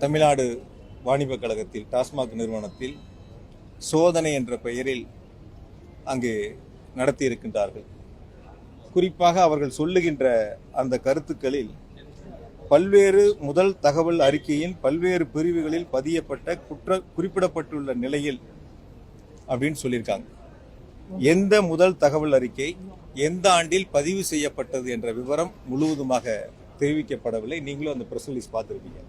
தமிழ்நாடு வாணிபக் கழகத்தில் டாஸ்மாக் நிறுவனத்தில் சோதனை என்ற பெயரில் அங்கே நடத்தியிருக்கின்றார்கள். குறிப்பாக அவர்கள் சொல்லுகின்ற அந்த கருத்துக்களில் பல்வேறு முதல் தகவல் அறிக்கையின் பல்வேறு பிரிவுகளில் பதியப்பட்ட குறிப்பிடப்பட்டுள்ள நிலையில் அப்படின்னு சொல்லியிருக்காங்க. எந்த முதல் தகவல் அறிக்கை எந்த ஆண்டில் பதிவு செய்யப்பட்டது என்ற விவரம் முழுவதுமாக தெரிவிக்கப்படவில்லை. நீங்களும் அந்த பிரஸ் ரிலீஸ் பார்த்துருப்பீங்க.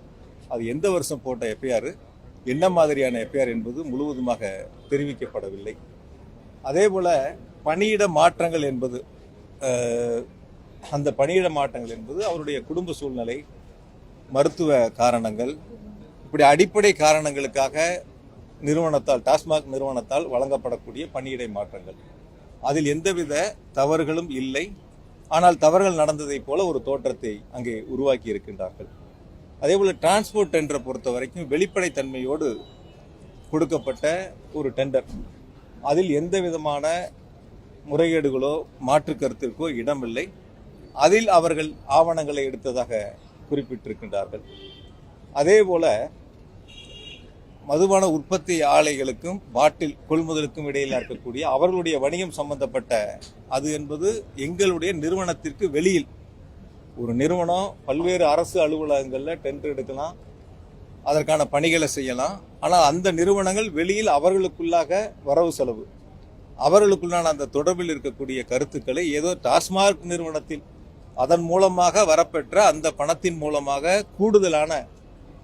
அது எந்த வருஷம் போட்ட எஃப்ஐஆர், என்ன மாதிரியான எஃப்ஐஆர் என்பது முழுவதுமாக தெரிவிக்கப்படவில்லை. அதே போல பணியிட மாற்றங்கள் என்பது அந்த பணியிட மாற்றங்கள் என்பது அவருடைய குடும்ப சூழ்நிலை, மருத்துவ காரணங்கள், இப்படி அடிப்படை காரணங்களுக்காக நிறுவனத்தால் டாஸ்மாக் நிறுவனத்தால் வழங்கப்படக்கூடிய பணியிடை மாற்றங்கள். அதில் எந்தவித தவறுகளும் இல்லை. ஆனால் தவறுகள் நடந்ததைப் போல ஒரு தோற்றத்தை அங்கே உருவாக்கி இருக்கின்றார்கள். அதேபோல டிரான்ஸ்போர்ட் டெண்டரை பொறுத்த வரைக்கும் வெளிப்படைத்தன்மையோடு கொடுக்கப்பட்ட ஒரு டெண்டர். அதில் எந்த விதமான முறைகேடுகளோ மாற்று கருத்திற்கோ இடமில்லை. அதில் அவர்கள் ஆவணங்களை எடுத்ததாக குறிப்பிட்டிருக்கின்றார்கள். அதேபோல மதுபான உற்பத்தி ஆலைகளுக்கும் பாட்டில் கொள்முதலுக்கும் இடையில் இருக்கக்கூடிய அவர்களுடைய வணிகம் சம்பந்தப்பட்ட அது என்பது எங்களுடைய நிறுவனத்திற்கு வெளியில். ஒரு நிறுவனம் பல்வேறு அரசு அலுவலகங்களில் டெண்டர் எடுக்கலாம், அதற்கான பணிகளை செய்யலாம். ஆனால் அந்த நிறுவனங்கள் வெளியில் அவர்களுக்குள்ளாக வரவு செலவு, அவர்களுக்குள்ளான அந்த தொடர்பில் இருக்கக்கூடிய கருத்துக்களை ஏதோ டாஸ்மாக் நிறுவனத்தில் அதன் மூலமாக வரப்பெற்ற அந்த பணத்தின் மூலமாக கூடுதலான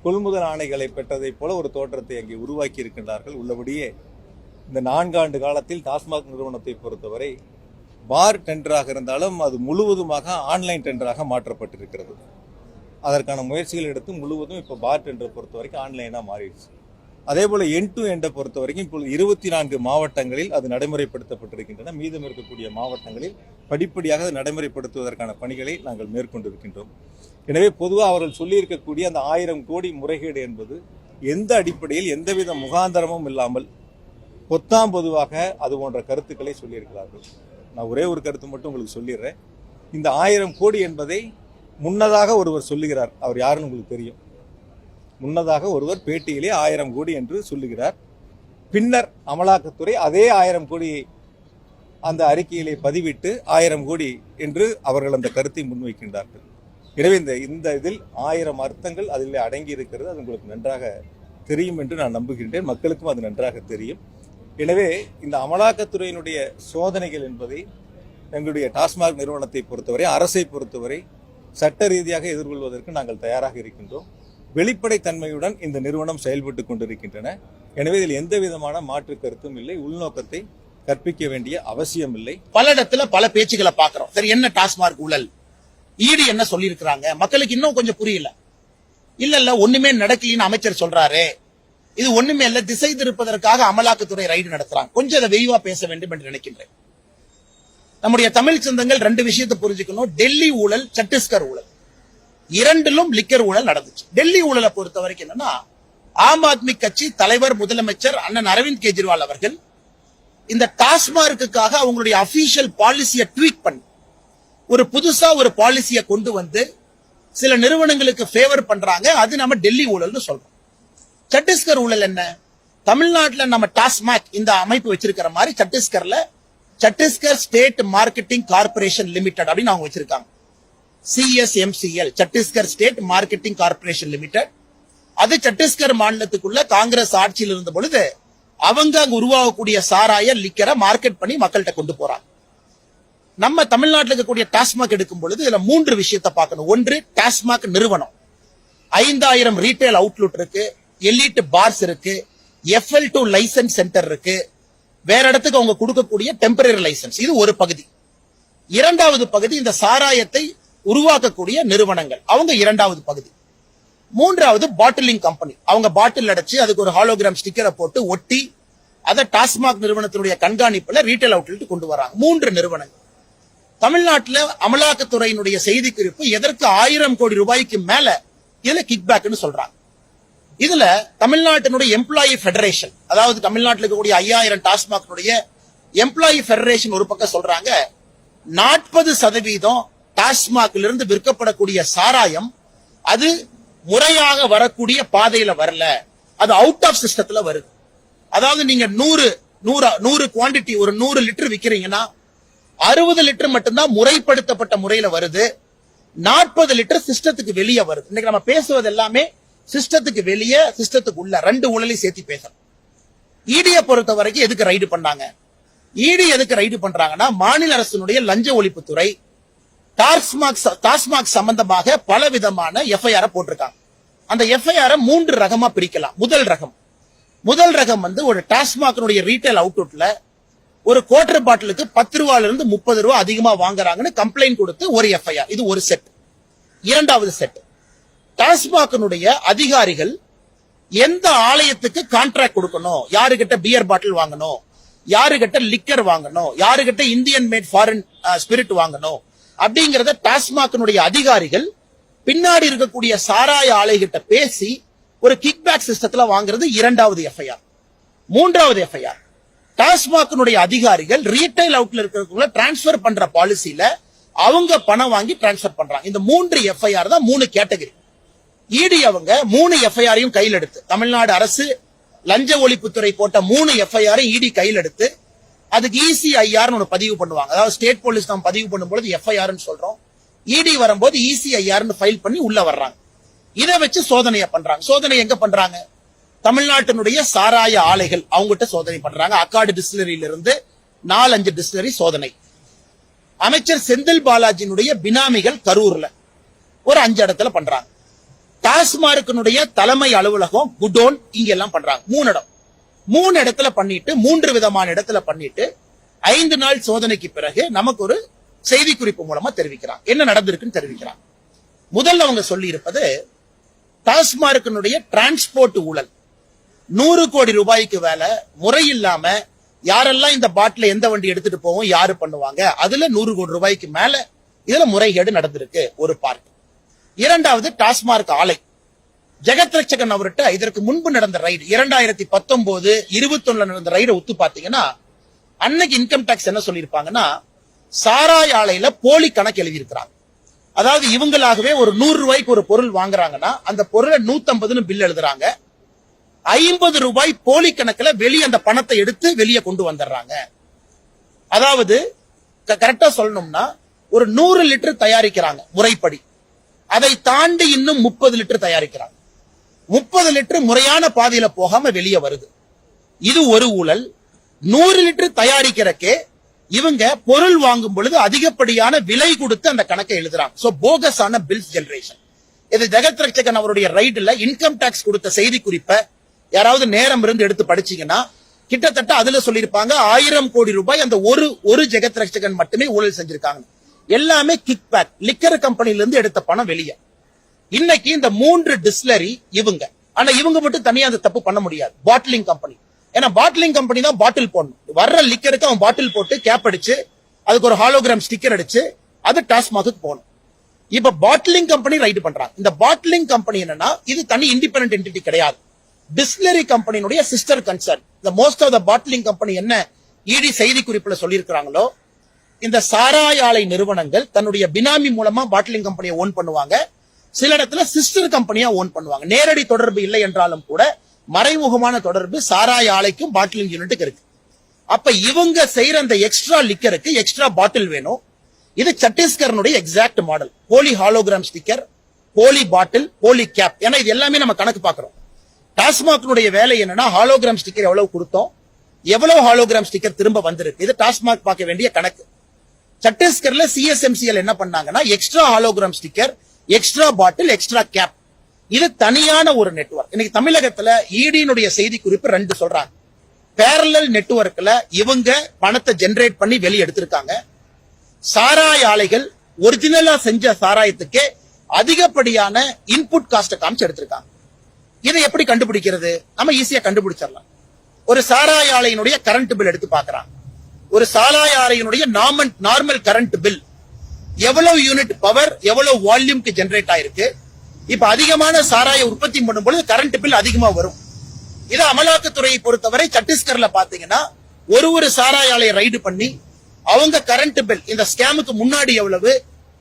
கொள்முதல் ஆணைகளை பெற்றதைப் போல ஒரு தோற்றத்தை அங்கே உருவாக்கி இருக்கின்றார்கள். உள்ளபடியே இந்த 4 ஆண்டு காலத்தில் டாஸ்மாக் நிறுவனத்தை பொறுத்தவரை பார் டெண்டராக இருந்தாலும் அது முழுவதுமாக ஆன்லைன் டெண்டராக மாற்றப்பட்டிருக்கிறது. அதற்கான முயற்சிகள் எடுத்து முழுவதும் இப்போ பார் டெண்டரை பொறுத்த வரைக்கும் ஆன்லைனாக மாறிடுச்சு. அதே போல் என் எண்டை பொறுத்த வரைக்கும் இப்பொழுது 24 மாவட்டங்களில் அது நடைமுறைப்படுத்தப்பட்டிருக்கின்றன. மீதம் இருக்கக்கூடிய மாவட்டங்களில் படிப்படியாக அது நடைமுறைப்படுத்துவதற்கான பணிகளை நாங்கள் மேற்கொண்டிருக்கின்றோம். எனவே பொதுவாக அவர்கள் சொல்லியிருக்கக்கூடிய அந்த 1000 கோடி முறைகேடு என்பது எந்த அடிப்படையில் எந்தவித முகாந்தரமும் இல்லாமல் பொத்தாம் பொதுவாக அது போன்ற கருத்துக்களை சொல்லியிருக்கிறார்கள். நான் ஒரே ஒரு கருத்து மட்டும் உங்களுக்கு சொல்லிடுறேன். இந்த 1000 கோடி என்பதை முன்னதாக ஒருவர் சொல்லுகிறார். அவர் யாருன்னு உங்களுக்கு தெரியும். முன்னதாக ஒருவர் பேட்டியிலே 1000 கோடி என்று சொல்லுகிறார். பின்னர் அமலாக்கத்துறை அதே 1000 கோடியை அந்த அறிக்கையிலே பதிவிட்டு 1000 கோடி என்று அவர்கள் அந்த கருத்தை முன்வைக்கின்றார்கள். எனவே இந்த இதில் 1000 அர்த்தங்கள் அதில் அடங்கி இருக்கிறது. அது உங்களுக்கு நன்றாக தெரியும் என்று நான் நம்புகின்றேன். மக்களுக்கும் அது நன்றாக தெரியும். எனவே இந்த அமலாக்கத்துறையினுடைய சோதனைகள் என்பதை எங்களுடைய டாஸ்மாக் நிறுவனத்தை பொறுத்தவரை, அரசை பொறுத்தவரை சட்ட ரீதியாக எதிர்கொள்வதற்கு நாங்கள் தயாராக இருக்கின்றோம். வெளிப்படைத்தன்மையுடன் இந்த நிறுவனம் செயல்பட்டு கொண்டிருக்கின்றன. எனவே இதில் எந்த விதமான மாற்று கருத்தும் இல்லை. உள்நோக்கத்தை கற்பிக்க வேண்டிய அவசியம் இல்லை. பல இடத்துல பல பேச்சுகளை பாக்குறோம். சரி, என்ன டாஸ்மாக் ஊழல், ஈடு என்ன சொல்லி இருக்கிறாங்க, மக்களுக்கு இன்னும் கொஞ்சம் புரியல. இல்ல ஒண்ணுமே நடக்கலின்னு அமைச்சர் சொல்றாரு. இது ஒண்ணுமே இல்ல, திசை திருப்பதற்காக அமலாக்கத்துறை ரைடு நடத்துறாங்க. கொஞ்சம் அதை விரிவா பேச வேண்டும் என்று நினைக்கின்றேன். நம்முடைய தமிழ் சொந்தங்கள் 2 விஷயத்தை புரிஞ்சுக்கணும். டெல்லி ஊழல், சத்தீஸ்கர் ஊழல், இரண்டிலும் லிக்கர் ஊழல் நடந்துச்சு. டெல்லி ஊழலை பொறுத்த வரைக்கும் என்னன்னா, ஆம் ஆத்மி கட்சி தலைவர் முதலமைச்சர் அண்ணன் அரவிந்த் கெஜ்ரிவால் அவர்கள் இந்த டாஸ்மார்க்குக்காக அவங்களுடைய அபிஷியல் பாலிசியை ட்வீட் பண்ணி ஒரு புதுசா ஒரு பாலிசியை கொண்டு வந்து சில நிறுவனங்களுக்கு ஃபேவர் பண்றாங்க. அது நம்ம டெல்லி ஊழல்னு சொல்றோம். சத்தீஸ்கர் ஊழல் என்ன? தமிழ்நாட்டில் நம்ம டாஸ்மாக் இந்த அமைப்பு வச்சிருக்கிற மாதிரி சத்தீஸ்கர்ல Chhattisgarh state marketing corporation limited அப்படின்னு அவங்க வச்சிருக்காங்க. CSMCL, Chhattisgarh state marketing corporation limited. அது சத்தீஸ்கர் மாநிலத்துக்குள்ள காங்கிரஸ் ஆட்சியில் இருந்த பொழுது அவங்க அங்க உருவாகக்கூடிய சாராய லிக்கரை மார்க்கெட் பண்ணி மக்கள்கிட்ட கொண்டு போறாங்க. நம்ம தமிழ்நாட்டில் இருக்கக்கூடிய டாஸ்மாக் எடுக்கும் பொழுது இதுல 3 விஷயத்தை பார்க்கணும். ஒன்று, டாஸ்மாக் நிறுவனம் 5000 ரீட்டைல் அவுட்லெட் இருக்கு, எலிட் பார்ஸ் இருக்கு, FL2 லைசன்ஸ் சென்டர் இருக்கு, வேற இடத்துக்கு அவங்க கொடுக்கக்கூடிய டெம்பரரி லைசன்ஸ். இது ஒரு பகுதி. இரண்டாவது பகுதி இந்த சாராயத்தை உருவாக்கக்கூடிய நிறுவனங்கள், அவங்க இரண்டாவது பகுதி. மூன்றாவது பாட்டிலிங் கம்பெனி, அவங்க பாட்டில் அடைச்சு அதுக்கு ஒரு ஹாலோகிராம் ஸ்டிக்கரை போட்டு ஒட்டி அதை டாஸ்மாக் நிறுவனத்தினுடைய கண்காணிப்புல ரீட்டைல் அவுட்லெட் கொண்டு வராங்க. 3 நிறுவனங்கள். தமிழ்நாட்டில் அமலாக்கத்துறையினுடைய செய்தி குறிப்பு எதற்கு 1000 கோடி ரூபாய்க்கு மேல இதுல கிக் பேக்னு சொல்றாங்க. இதுல தமிழ்நாட்டினுடைய எம்ப்ளாயி பெடரேஷன், அதாவது தமிழ்நாட்டில் இருக்கக்கூடிய 5000 டாஸ்மாக் எம்ப்ளாயி பெடரேஷன் ஒரு பக்கம் சொல்றாங்க 40% டாஸ்மாக்ல இருந்து விற்கப்படக்கூடிய சாராயம் அது முறையாக வரக்கூடிய பாதையில வரல, அது அவுட் ஆஃப் சிஸ்டத்துல வருது. அதாவது நீங்க 100 குவாண்டிட்டி ஒரு 100 லிட்டர் விக்கிறீங்கன்னா 60 லிட்டர் மட்டும்தான் முறைப்படுத்தப்பட்ட முறையில வருது, 40 லிட்டர் சிஸ்டத்துக்கு வெளியே வருது. இன்னைக்கு நம்ம பேசுவது எல்லாமே சிஸ்டத்துக்கு வெளியே சிஸ்டத்துக்கு உள்ள ரெண்டு ஊழலையும் சேர்த்து பேசணும். இடியை பொறுத்த வரைக்கும் எதுக்கு ரைடு பண்ணாங்க? இடி எதுக்கு ரைடு பண்றாங்கன்னா, மாநில அரசினுடைய லஞ்ச ஒழிப்புத்துறை டாஸ்மாக் சம்பந்தமாக பல விதமான எஃப்ஐஆர் போட்டிருக்காங்க. அந்த எஃப்ஐஆர் 3 ரகமா பிரிக்கலாம். முதல் ரகம் வந்து ஒரு டாஸ்மாக் ரீட்டைல் அவுட்லெட்ல ஒரு குவார்டர் பாட்டிலுக்கு 10 ரூபாயில இருந்து 30 ரூபாய் அதிகமா வாங்குறாங்கன்னு கம்ப்ளைண்ட் கொடுத்து ஒரு எஃப்ஐஆர். இது ஒரு செட். இரண்டாவது செட், டாஸ்மாக் அதிகாரிகள் எந்த ஆலயத்துக்கு கான்ட்ராக்ட் கொடுக்கணும், யாருகிட்ட பியர் பாட்டில் வாங்கணும், யாருகிட்ட லிக்கர் வாங்கணும், யாருகிட்ட இந்தியன் மேட் ஃபாரின் ஸ்பிரிட் வாங்கணும் அப்படிங்கறத டாஸ்மாக் அதிகாரிகள் பின்னாடி இருக்கக்கூடிய சாராய ஆலைகிட்ட பேசி ஒரு கிக் பேக் சிஸ்டத்துல வாங்குறது இரண்டாவது எஃப்ஐஆர். மூன்றாவது எஃப்ஐஆர், டாஸ்மாக் அதிகாரிகள் ரீட்டைல் அவுட்ல இருக்கிறவங்க டிரான்ஸ்பர் பண்ற பாலிசியில அவங்க பணம் வாங்கி டிரான்ஸ்பர் பண்றாங்க. இந்த 3 எஃப்ஐஆர் தான் 3 கேட்டகரி. இடி அவங்க 3 எஃப்ஐஆரையும் கையில் எடுத்து, தமிழ்நாடு அரசு லஞ்ச ஒழிப்புத்துறை போட்ட 3 எஃப்ஐஆர் இடி கையில் எடுத்து அதுக்கு ECIR ஒன்னு பதிவு பண்ணுவாங்க. அதாவது ஸ்டேட் போலீஸ் நம்ம பதிவு பண்ணும்போது எஃப்ஐஆர் சொல்றோம், இடி வரும்போது ECIR ஃபைல் பண்ணி உள்ள வர்றாங்க. இதை வச்சு சோதனையை பண்றாங்க. சோதனை எங்க பண்றாங்க? தமிழ்நாட்டினுடைய சாராய ஆலைகள் அவங்ககிட்ட சோதனை பண்றாங்க. அக்காடு டிஸ்டிலரியில இருந்து 4-5 டிஸ்டிலரி சோதனை. அமைச்சர் செந்தில் பாலாஜியினுடைய பினாமிகள் கரூர்ல ஒரு 5 இடத்துல பண்றாங்க. டாஸ்மார்க்கினுடைய தலைமை அலுவலகம் குடோன் இங்க எல்லாம் பண்றாங்க. 3 இடம். 3 இடத்துல பண்ணிட்டு 3 விதமான இடத்துல பண்ணிட்டு 5 நாள் சோதனைக்கு பிறகு நமக்கு ஒரு செய்தி குறிப்பு மூலமா தெரிவிக்கிறாங்க என்ன நடந்திருக்குன்னு தெரிவிக்கிறாங்க. முதல்ல அவங்க சொல்லி இருப்பது, டாஸ்மார்க்கினுடைய டிரான்ஸ்போர்ட் ஊழல் 100 கோடி ரூபாய்க்கு வேலை முறை இல்லாம யாரெல்லாம் இந்த பாட்டில எந்த வண்டி எடுத்துட்டு போவோம், யாரு பண்ணுவாங்க, அதுல 100 கோடி ரூபாய்க்கு மேல இதுல முறைகேடு நடந்திருக்கு ஒரு பார்ட். இரண்டாவது, டாஸ்மார்க் ஆலை ஜெகத் ரட்சகன் அவர்கிட்ட இதற்கு முன்பு நடந்த ரைடு 2019, 21 நடந்த ரைட ஒத்து பாத்தீங்கன்னா, அன்னைக்கு இன்கம் டாக்ஸ் என்ன சொல்லிருப்பாங்கன்னா, சாராய ஆலையில போலி கணக்கு எழுதி இருக்கிறாங்க. அதாவது இவங்களாகவே ஒரு 100 ரூபாய்க்கு ஒரு பொருள் வாங்குறாங்கன்னா அந்த பொருளை 150 பில் எழுதுறாங்க. 50 ரூபாய் போலி கணக்குல வெளியே அந்த பணத்தை எடுத்து வெளியே கொண்டு வந்துடுறாங்க. அதாவது கரெக்டா சொல்லணும்னா ஒரு 100 லிட்டர் தயாரிக்கிறாங்க முறைப்படி, அதை தாண்டி இன்னும் 30 லிட்டர் தயாரிக்கிறாங்க. 30 லிட்டர் முறையான பாதையில போகாம வெளியே வருது. இது ஒரு ஊழல். 100 லிட்டர் தயாரிக்கிறக்கே இவங்க பொருள் வாங்கும் பொழுது அதிகப்படியான விலை கொடுத்து அந்த கணக்கை எழுதுறாங்க. சோ போகஸ் ஆன பில்ஸ் ஜெனரேஷன். இது ஜெகத் ரட்சகன் அவருடைய ரைடுல இன்கம் டாக்ஸ் கொடுத்த செய்தி குறிப்பை யாராவது நேரம் இருந்து எடுத்து படிச்சீங்கன்னா கிட்டத்தட்ட அதுல சொல்லியிருப்பாங்க 1000 கோடி ரூபாய் அந்த ஒரு ஜெகத் ரட்சகன் மட்டுமே ஊழல் செஞ்சிருக்காங்க. எல்லாமே கிக் பேக், லிக்கர் கம்பெனில இருந்து எடுத்த பணம் வெளியே. இன்னைக்கு இந்த 3 டிஸ்டிலரி இவங்க, ஆனா இவங்க மட்டும் தனியா அந்த தப்பு பண்ண முடியாது. பாட்டிலிங் கம்பெனி, ஏன்னா பாட்டிலிங் கம்பெனி தான் பாட்டில் போடணும். வர்ற லிக்கருக்கு அவன் பாட்டில் போட்டு கேப் அடிச்சு அதுக்கு ஒரு ஹாலோகிராம் ஸ்டிக்கர் அடிச்சு அது டாஸ்மாக்கு போகணும். இப்ப பாட்டிலிங் கம்பெனி ரைடு பண்றாங்க. இந்த பாட்டிலிங் கம்பெனி என்னன்னா, இது தனி இண்டிபெண்டன்ட் என்டிட்டி கிடையாது. டிஸ்டிலரி கம்பெனியுடைய சிஸ்டர் கன்சர்ன். இந்த most of the bottling company என்ன இடி செய்தி குறிப்புல சொல்லியிருக்கிறாங்களோ, இந்த சாராய ஆலை நிறுவனங்கள் தன்னுடைய பினாமி மூலமா பாட்டிலிங் கம்பெனியை ஓன் பண்ணுவாங்க. சில இடத்துல சிஸ்டர் கம்பெனியா ஓன் பண்ணுவாங்க. நேரடி தொடர்பு இல்லை என்றாலும் கூட மறைமுகமான தொடர்பு சாராய ஆலைக்கும் பாட்டிலிங் யூனிட்டுக்கு இருக்கு. அப்ப இவங்க செய்யற அந்த எக்ஸ்ட்ரா லிக்கருக்கு எக்ஸ்ட்ரா பாட்டில் வேணும். இது சத்தீஸ்கர்னுடைய எக்ஸாக்ட் மாடல். போலி ஹாலோகிராம் ஸ்டிக்கர், போலி பாட்டில், போலி கேப். ஏன்னா இது எல்லாமே நம்ம கணக்கு பாக்குறோம். டாஸ்மாக்னுடைய வேலை என்னன்னா, ஹாலோகிராம் ஸ்டிக்கர் எவ்வளவு கொடுத்தோம், எவ்வளவு ஹாலோகிராம் ஸ்டிக்கர் திரும்ப வந்திருக்கு, இது டாஸ்மாக் பார்க்க வேண்டிய கணக்கு. சத்தீஸ்கர்ல CSMCL என்ன பண்ணாங்கன்னா, எக்ஸ்ட்ரா ஹாலோகிராம் ஸ்டிக்கர், எக்ஸ்ட்ரா பாட்டில், எக்ஸ்ட்ரா கேப், இது தனியான ஒரு நெட்வொர்க். இன்னைக்கு தமிழகத்துல இடியினுடைய செய்தி குறிப்பு 2 சொல்றாங்க. பேரலல் நெட்வொர்க்ல இவங்க பணத்தை ஜெனரேட் பண்ணி வெளியே எடுத்திருக்காங்க. சாராய ஆலைகள் ஒரிஜினலா செஞ்ச சாராயத்துக்கே அதிகப்படியான இன்புட் காஸ்ட் காமிச்சு எடுத்திருக்காங்க. இதை எப்படி கண்டுபிடிக்கிறது? நம்ம ஈஸியா கண்டுபிடிச்சிடலாம். ஒரு சாராய ஆலையினுடைய கரண்ட் பில் எடுத்து பாக்குறாங்க. ஒரு சாராய ஆலையினுடைய நார்மல் கரண்ட் பில் எவ்வளவு யூனிட் பவர், எவ்வளவு வால்யூம்க்கு ஜெனரேட் ஆயிருக்கு. இப்ப அதிகமான சாராய உற்பத்தி பண்ணும்போது கரண்ட் பில் அதிகமா வரும். இது அமலாக்கத்துறையை பொறுத்தவரை சத்தீஸ்கர்ல பாத்தீங்கன்னா ஒரு சாராய ஆலையை ரைடு பண்ணி அவங்க கரண்ட் பில், இந்த ஸ்கேமுக்கு முன்னாடி எவ்வளவு,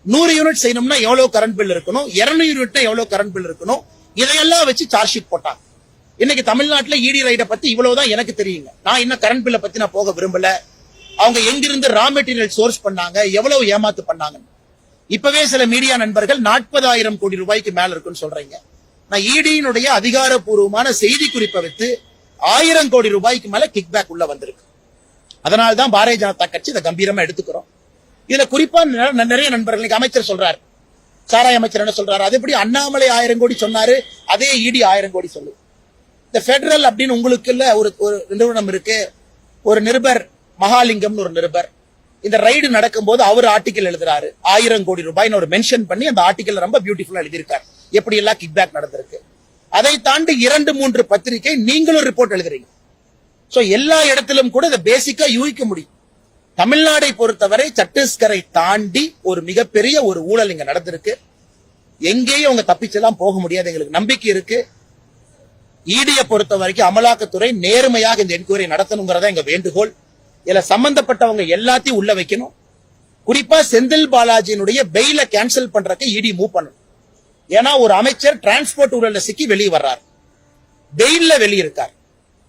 100 யூனிட் செய்யணும்னா எவ்வளவு கரண்ட் பில் இருக்கணும், 200 யூனிட்னா எவ்வளவு கரண்ட் பில் இருக்கணும், இதையெல்லாம் வச்சு சார்ஜ் ஷீட் போட்டாங்க. இன்னைக்கு தமிழ்நாட்டுல இடி ரைட பத்தி இவ்வளவுதான் எனக்கு தெரியுங்க. நான் இன்னும் கரண்ட் பில்ல பத்தி நான் போக விரும்பல. அவங்க எங்கிருந்து ரா மெட்டீரியல் சோர்ஸ் பண்ணாங்க, எவ்வளவு ஏமாத்து பண்ணாங்க. இப்பவே சில மீடியா நண்பர்கள் 40,000 கோடி ரூபாய்க்கு மேல இருக்குன்னு சொல்றீங்க. நான் இடியினுடைய அதிகாரப்பூர்வமான செய்தி குறிப்பை வைத்து 1000 கோடி ரூபாய்க்கு மேல கிக் பேக் உள்ள வந்திருக்கு. அதனால்தான் பாரதிய ஜனதா கட்சி இதை கம்பீரமா எடுத்துக்கிறோம். இதுல குறிப்பா நிறைய நண்பர்கள் அமைச்சர் சொல்றாரு, சாராய அமைச்சர் என்ன சொல்றாரு, அது எப்படி அண்ணாமலை 1000 கோடி சொன்னாரு, அதே இடி 1000 கோடி சொல்லுது. இந்த பெடரல் அப்படின்னு உங்களுக்கு இல்ல ஒரு நிறுவனம் இருக்கு, ஒரு நிருபர் மகாலிங்கம்னு ஒரு நிருபர். இந்த ரைடு நடக்கும்போது அவர் ஆர்டிகல் எழுதுறாரு, 1000 கோடி ரூபாய்னு ஒரு மென்ஷன் பண்ணி அந்த ஆர்டிகல் ரொம்ப பியூட்டிஃபுல்லா எழுதியிருக்காரு, எப்படி எல்லாம் கிக் பேக் நடந்திருக்கு. அதை தாண்டி 2-3 பத்திரிகை நீங்களும் ரிப்போர்ட் எழுதுறீங்க. சோ எல்லா இடத்திலும் கூட இதை பேசிக்கா யூகிக்க முடியும். தமிழ்நாடை பொறுத்தவரை சத்தீஸ்கரை தாண்டி ஒரு மிகப்பெரிய ஒரு ஊழல் இங்க நடந்திருக்கு. எங்கேயும் அவங்க தப்பிச்செல்லாம் போக முடியாது, எங்களுக்கு நம்பிக்கை இருக்கு. ஈடியை பொறுத்த வரைக்கும் அமலாக்கத்துறை நேர்மையாக இந்த என்கொயரி நடத்தணுங்கிறதா எங்க வேண்டுகோள். இதுல சம்பந்தப்பட்டவங்க எல்லாத்தையும் உள்ள வைக்கணும். குறிப்பா செந்தில் பாலாஜியினுடைய பெயில கேன்சல் பண்றதுக்கு இடி மூவ் பண்ணணும். ஏன்னா ஒரு அமைச்சர் டிரான்ஸ்போர்ட் ஊழல்ல சிக்கி வெளியே வர்றார், பெயில்ல வெளியே இருக்கார்.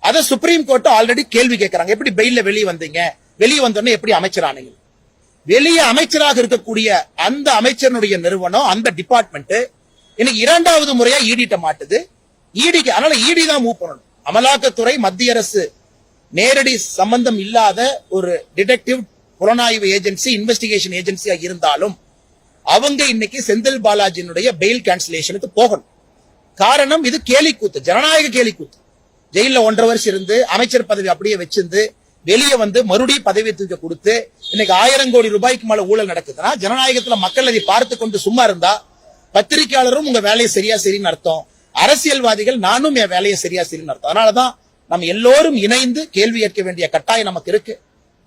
அத சுப்ரீம் கோர்ட் ஆல்ரெடி கேள்வி கேட்கறாங்க, எப்படி பெயில்ல வெளியே வந்தீங்க, வெளியே வந்தோடனே எப்படி அமைச்சர் ஆனீங்க. வெளியே அமைச்சராக இருக்கக்கூடிய அந்த அமைச்சருடைய நிறுவனம், அந்த டிபார்ட்மெண்ட் இன்னைக்கு 2வது முறையா ஈடிட்ட மாட்டுது. ஈடிக்கு அதனால ஈடி தான் மூவ் பண்ணணும். அமலாக்கத்துறை மத்திய அரசு நேரடி சம்பந்தம் இல்லாத ஒரு டிடெக்டிவ் புலனாய்வு ஏஜென்சி, இன்வெஸ்டிகேஷன் ஏஜென்சியா இருந்தாலும் அவங்க இன்னைக்கு செந்தில் பாலாஜியினுடைய பெயில் கேன்சலேஷனுக்கு போகணும். காரணம் இது கேலிக்கூத்து, ஜனநாயக கேலிக்கூத்து. ஜெயில 1.5 வருஷம் இருந்து அமைச்சர் பதவி அப்படியே வச்சிருந்து வெளியே வந்து மறுபடியும் பதவி தூக்க கொடுத்து இன்னைக்கு 1000 கோடி ரூபாய்க்கு மேல ஊழல் நடக்குதுன்னா ஜனநாயகத்துல மக்கள் அதை பார்த்து கொண்டு சும்மா இருந்தா பத்திரிகையாளரும் உங்க வேலையை சரியா சரின்னு அர்த்தம், அரசியல்வாதிகள் நானும் என் வேலையை சரியா சரின்னு அர்த்தம். அதனாலதான் நம்ம எல்லோரும் இணைந்து கேள்வி கேட்க வேண்டிய கட்டாயம் நமக்கு இருக்கு.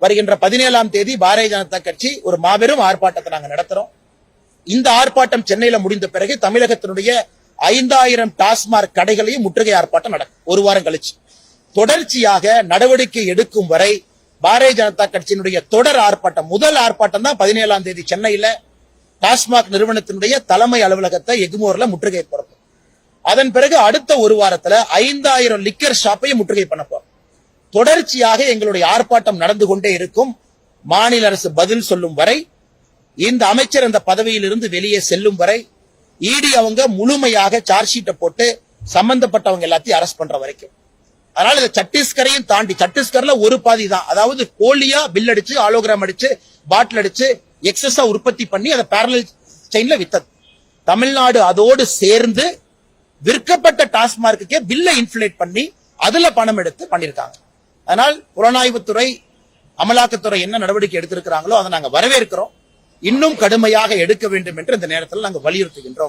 வருகின்ற 17ஆம் தேதி பாரதிய ஜனதா கட்சி ஒரு மாபெரும் ஆர்ப்பாட்டத்தை நாங்க நடத்துறோம். இந்த ஆர்ப்பாட்டம் சென்னையில முடிந்த பிறகு தமிழகத்தினுடைய 5000 டாஸ்மாக் கடைகளையும் முற்றுகை ஆர்ப்பாட்டம் நடக்கும். ஒரு வாரம் கழிச்சு தொடர்ச்சியாக நடவடிக்கை எடுக்கும் வரை பாரதிய ஜனதா கட்சியினுடைய தொடர் ஆர்ப்பாட்டம், முதல் ஆர்ப்பாட்டம் தான் 17ஆம் தேதி சென்னையில டாஸ்மாக் நிறுவனத்தினுடைய தலைமை அலுவலகத்தை எக்மோர்ல முற்றுகை போறோம். அதன் பிறகு அடுத்த ஒரு வாரத்துல 5000 லிக்கர் ஷாப்பையும் முற்றுகை பண்ண போறோம். தொடர்ச்சியாக எங்களுடைய ஆர்ப்பாட்டம் நடந்து கொண்டே இருக்கும். மாநில அரசு பதில் சொல்லும் வரை, இந்த அமைச்சர் அந்த பதவியில் இருந்து வெளியே செல்லும் வரை, இடி அவங்க முழுமையாக சார்ஜ் ஷீட்டை போட்டு சம்பந்தப்பட்டவங்க எல்லாத்தையும் அரெஸ்ட் பண்ற வரைக்கும். அதனால இந்த சத்தீஸ்கரையும் தாண்டி, சத்தீஸ்கர்ல ஒரு பாதி தான், அதாவது போலியா பில் அடிச்சு, ஆலோகிராம் அடிச்சு, பாட்டில் அடிச்சு, எக்ஸஸா உற்பத்தி பண்ணி அதை பேரலல் செயின்ல வித்தது. தமிழ்நாடு அதோடு சேர்ந்து விற்கப்பட்ட டாஸ்மார்க்கே பில்லை இன்ஃபிளேட் பண்ணி அதுல பணம் எடுத்து பண்ணிருக்காங்க. அதனால் புலனாய்வுத்துறை, அமலாக்கத்துறை என்ன நடவடிக்கை எடுத்திருக்கிறாங்களோ அதை நாங்க வரவேற்கிறோம். இன்னும் கடுமையாக எடுக்க வேண்டும் என்று இந்த நேரத்தில் நாங்கள் வலியுறுத்துகின்றோம்.